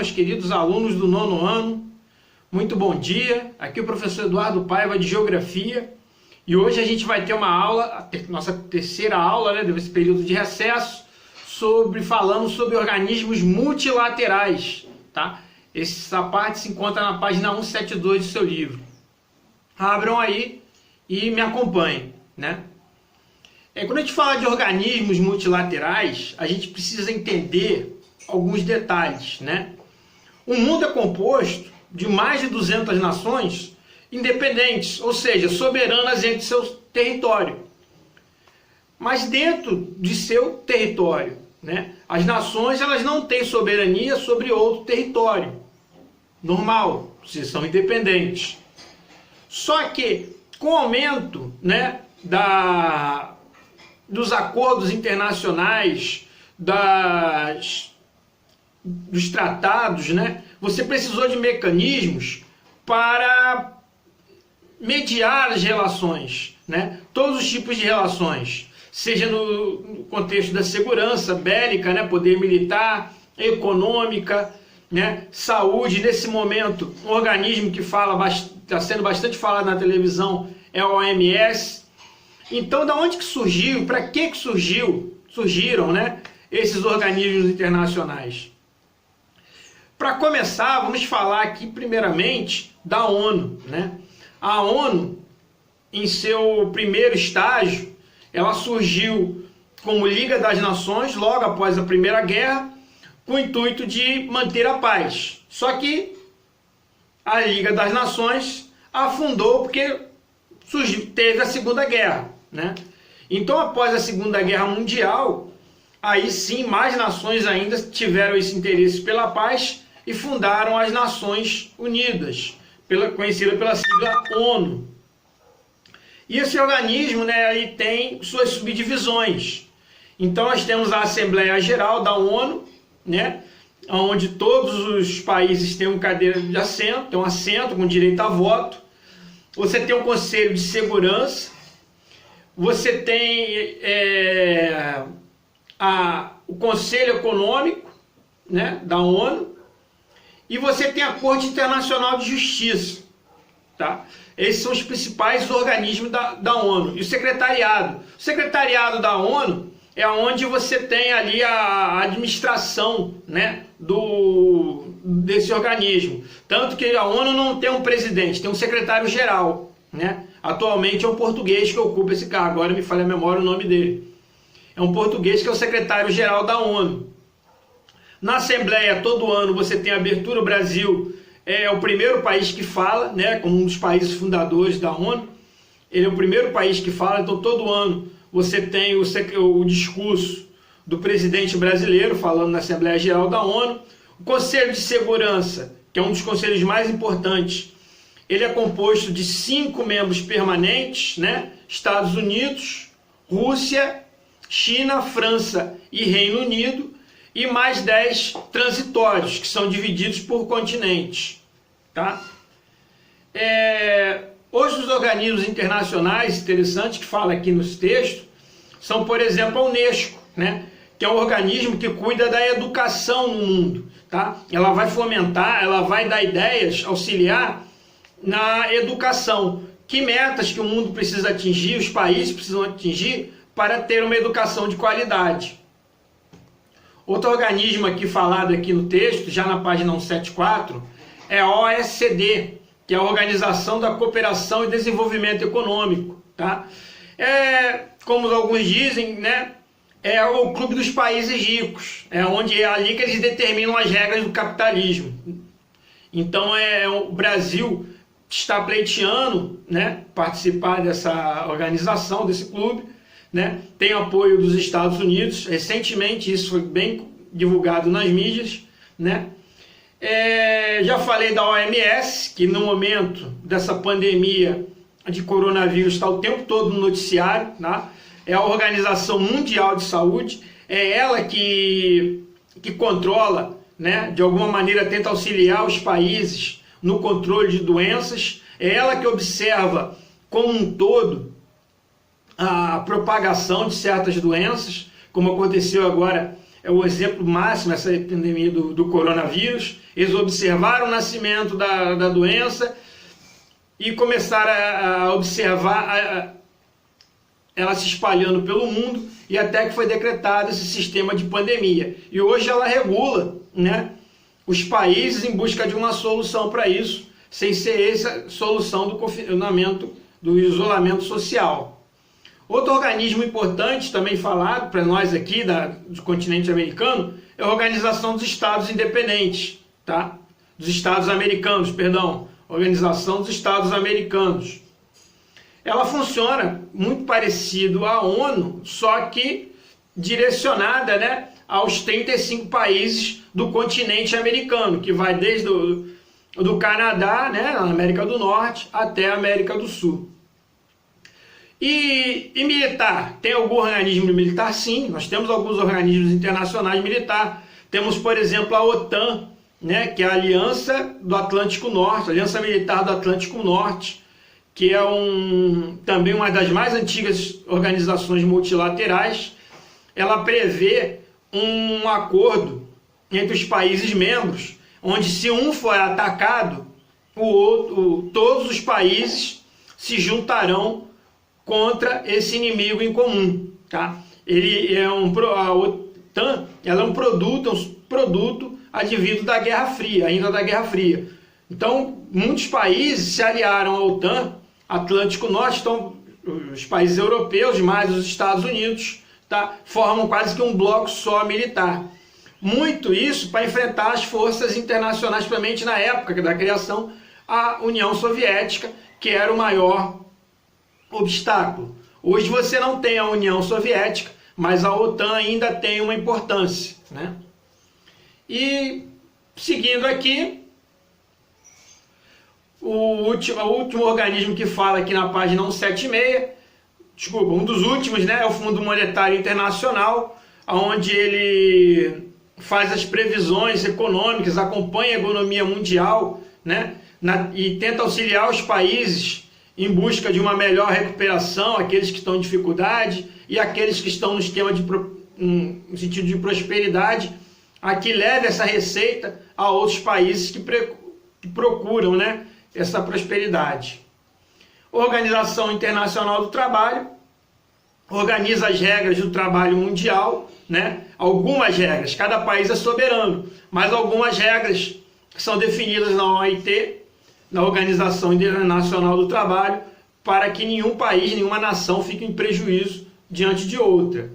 meus queridos alunos do 9º ano. Muito bom dia, aqui é o professor Eduardo Paiva de Geografia e hoje a gente vai ter uma aula, nossa terceira aula, né, desse período de recesso, falando sobre organismos multilaterais, tá? Essa parte se encontra na página 172 do seu livro. Abram aí e me acompanhem, né? Quando a gente fala de organismos multilaterais, a gente precisa entender alguns detalhes, né? O mundo é composto de mais de 200 nações independentes, ou seja, soberanas entre seu território. Mas dentro de seu território, né, as nações elas não têm soberania sobre outro território. Normal, se são independentes. Só que com o aumento, né, dos acordos internacionais, dos tratados, né, você precisou de mecanismos para mediar as relações, né, todos os tipos de relações, seja no contexto da segurança bélica, né, poder militar, econômica, né, saúde. Nesse momento, um organismo que está sendo bastante falado na televisão é a OMS. Então, da onde que surgiu, para que surgiram, né, esses organismos internacionais? Para começar, vamos falar aqui primeiramente da ONU, né? A ONU, em seu primeiro estágio, ela surgiu como Liga das Nações logo após a Primeira Guerra, com o intuito de manter a paz. Só que a Liga das Nações afundou porque teve a Segunda Guerra, né? Então, após a Segunda Guerra Mundial, aí sim mais nações ainda tiveram esse interesse pela paz e fundaram as Nações Unidas, conhecida pela sigla ONU. E esse organismo, né, ele tem suas subdivisões. Então nós temos a Assembleia Geral da ONU, né, onde todos os países têm uma cadeira de assento, tem um assento com direito a voto. Você tem o Conselho de Segurança, você tem o Conselho Econômico, né, da ONU, e você tem a Corte Internacional de Justiça, tá? Esses são os principais organismos da ONU. E o secretariado? O secretariado da ONU é onde você tem ali a administração, né, desse organismo. Tanto que a ONU não tem um presidente, tem um secretário-geral, né? Atualmente é um português que ocupa esse cargo, agora me falha a memória o nome dele. É um português que é o secretário-geral da ONU. Na Assembleia, todo ano, você tem a abertura. O Brasil é o primeiro país que fala, né, como um dos países fundadores da ONU. Ele é o primeiro país que fala, então todo ano você tem o discurso do presidente brasileiro falando na Assembleia Geral da ONU. O Conselho de Segurança, que é um dos conselhos mais importantes, ele é composto de 5 membros permanentes, né, Estados Unidos, Rússia, China, França e Reino Unido, e mais 10 transitórios, que são divididos por continentes, tá? Hoje os organismos internacionais interessantes que fala aqui nos textos são, por exemplo, a Unesco, né? Que é um organismo que cuida da educação no mundo, tá? Ela vai fomentar, ela vai dar ideias, auxiliar na educação. Que metas que o mundo precisa atingir, os países precisam atingir para ter uma educação de qualidade. Outro organismo aqui falado aqui no texto, já na página 174, é a OECD, que é a Organização da Cooperação e Desenvolvimento Econômico, tá? Como alguns dizem, né, é o clube dos países ricos, é ali que eles determinam as regras do capitalismo. Então o Brasil está pleiteando, né, participar dessa organização, desse clube, né? Tem apoio dos Estados Unidos. Recentemente isso foi bem divulgado nas mídias, né? Já falei da OMS, que no momento dessa pandemia de coronavírus está o tempo todo no noticiário, tá? É a Organização Mundial de Saúde, é ela que controla, né, de alguma maneira tenta auxiliar os países no controle de doenças, é ela que observa como um todo a propagação de certas doenças, como aconteceu agora é o exemplo máximo, essa pandemia do coronavírus. Eles observaram o nascimento da doença e começaram a observar ela se espalhando pelo mundo, e até que foi decretado esse sistema de pandemia. E hoje ela regula, né, os países em busca de uma solução para isso, sem ser essa solução do confinamento, do isolamento social. Outro organismo importante também falado para nós aqui do continente americano é a Organização dos Estados Independentes, tá? Dos Estados Americanos, perdão. Organização dos Estados Americanos. Ela funciona muito parecido à ONU, só que direcionada, né, aos 35 países do continente americano, que vai desde do Canadá, né, na América do Norte, até a América do Sul. E militar? Tem algum organismo militar? Sim, nós temos alguns organismos internacionais militares. Temos, por exemplo, a OTAN, né, que é a Aliança do Atlântico Norte, Aliança Militar do Atlântico Norte, que é também uma das mais antigas organizações multilaterais. Ela prevê um acordo entre os países membros, onde se um for atacado, todos os países se juntarão contra esse inimigo em comum, tá? A OTAN, ela é um produto advindo da Guerra Fria, ainda da Guerra Fria. Então, muitos países se aliaram à OTAN, Atlântico Norte, então os países europeus, mais os Estados Unidos, tá? Formam quase que um bloco só militar. Muito isso para enfrentar as forças internacionais, principalmente na época da criação, a União Soviética, que era o maior obstáculo. Hoje você não tem a União Soviética, mas a OTAN ainda tem uma importância, né? E seguindo aqui, o último organismo que fala aqui na página 176, desculpa, um dos últimos, né, é o Fundo Monetário Internacional, onde ele faz as previsões econômicas, acompanha a economia mundial, né, e tenta auxiliar os países em busca de uma melhor recuperação, aqueles que estão em dificuldade e aqueles que estão no esquema no sentido de prosperidade, a que leve essa receita a outros países que procuram, né, essa prosperidade. Organização Internacional do Trabalho organiza as regras do trabalho mundial, né? Algumas regras, cada país é soberano, mas algumas regras são definidas na OIT, na Organização Internacional do Trabalho, para que nenhum país, nenhuma nação fique em prejuízo diante de outra.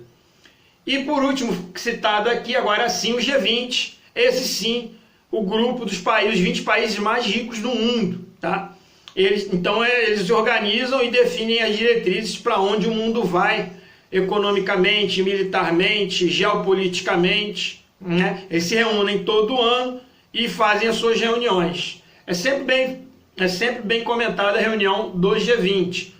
E por último, citado aqui, agora sim, o G20, esse sim, o grupo dos países, os 20 países mais ricos do mundo, tá? Então eles organizam e definem as diretrizes para onde o mundo vai, economicamente, militarmente, geopoliticamente, né? Eles se reúnem todo ano e fazem as suas reuniões. É sempre bem comentada a reunião do G20.